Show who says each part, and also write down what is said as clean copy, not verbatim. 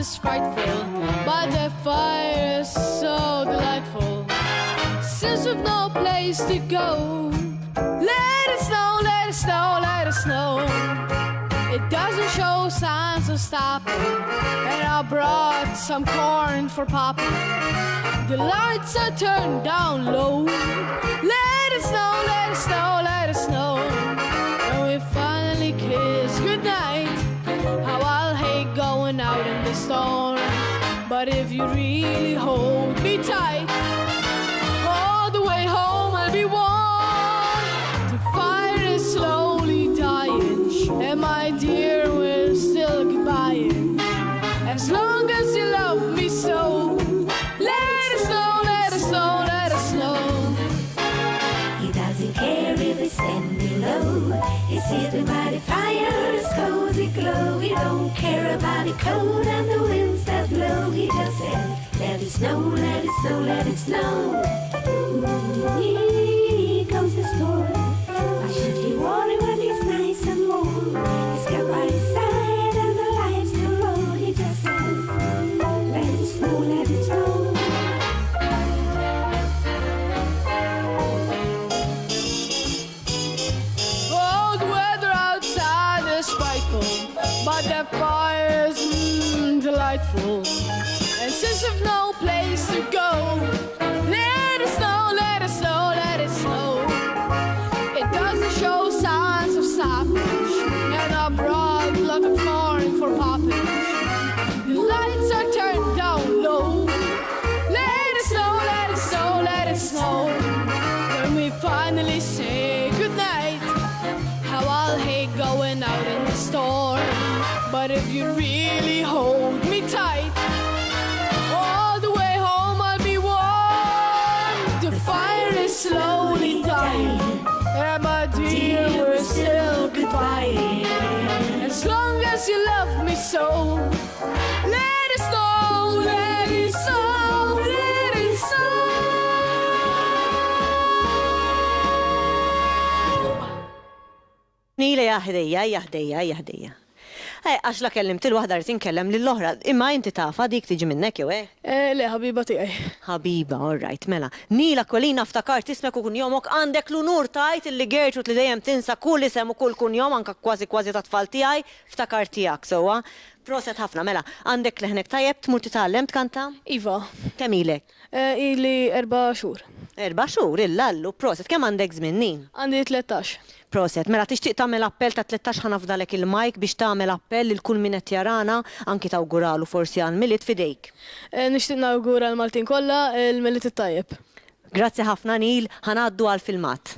Speaker 1: is frightful, but the fire is so delightful. Since we've no place to go, let it snow, let it snow, let it snow. It doesn't show signs of stopping, and I brought some corn for popping. The lights are turned down low. Let it snow, let it snow, let it snow. And we finally kiss goodnight. How I'll hate going out in the storm, but if you really hold me tight, all the way home I'll be warm. The fire is slowly dying, and my dear, we're still goodbying. As long as you love me so, let it snow, let it snow, let it snow.
Speaker 2: He doesn't care if it's standing low. He's sitting by the fire's cozy glow. He don't care about the cold and the winds that blow. He just says, let it snow, let it snow, let it snow. Here comes the storm. Why should he worry when he's nice and warm? He's got by his side and the lights still low. He just says, let it snow, let it snow.
Speaker 1: Oh, the weather outside is frightful, but the fire is delightful. And since we've no place to go, let it snow, let it snow, let it snow. It doesn't show signs of stoppage, and I brought a lot of corn for popping. The lights are turned down low. Let it snow, let it snow, let it snow. When we finally say goodnight, how I'll hate going out in the storm, but if you really hold me tight, all the way home I'll be warm. The fire is slowly dying, and my dear, we're still goodbye. As long as you love me so, let it snow, let it snow, let it snow.
Speaker 3: Nila jahdija. Għax la kellimt il-wahda rritin kellem lill-oħra, imma inti tafa dik tiġi minnek jew
Speaker 1: Le, ħabiba tiegħi.
Speaker 3: Ħabiba, all right, mela. Nila kolina ftakart ismek u kun jomok għandek l-unur tajt illi Gertrude li dejjem tinsa kull isem u kull kun jom anka kważi ta' tfal tiegħi ftakart tiegħek sewwa. Proset ħafna, mela, għandek leħnek tajjeb tmur titgħallem tkanta?
Speaker 1: Iva.
Speaker 3: Kemm ilek?
Speaker 1: Ili 4 xhur.
Speaker 3: 4 xhur, illallu, proset, kemm għandek żmien?
Speaker 1: Għandi 13.
Speaker 3: Proset, mela tixtieq tagħmel appell ta' 13 ħanafdalek il-mike biex tagħmel appell lil kull min qed jarana anki tawguralu forsi għal milit fidejk.
Speaker 1: Nixtieq nawgura l-Maltin kollha il-Milit it-tajjeb.
Speaker 3: Grazzi ħafna Nil, ħanaddu għal filmat.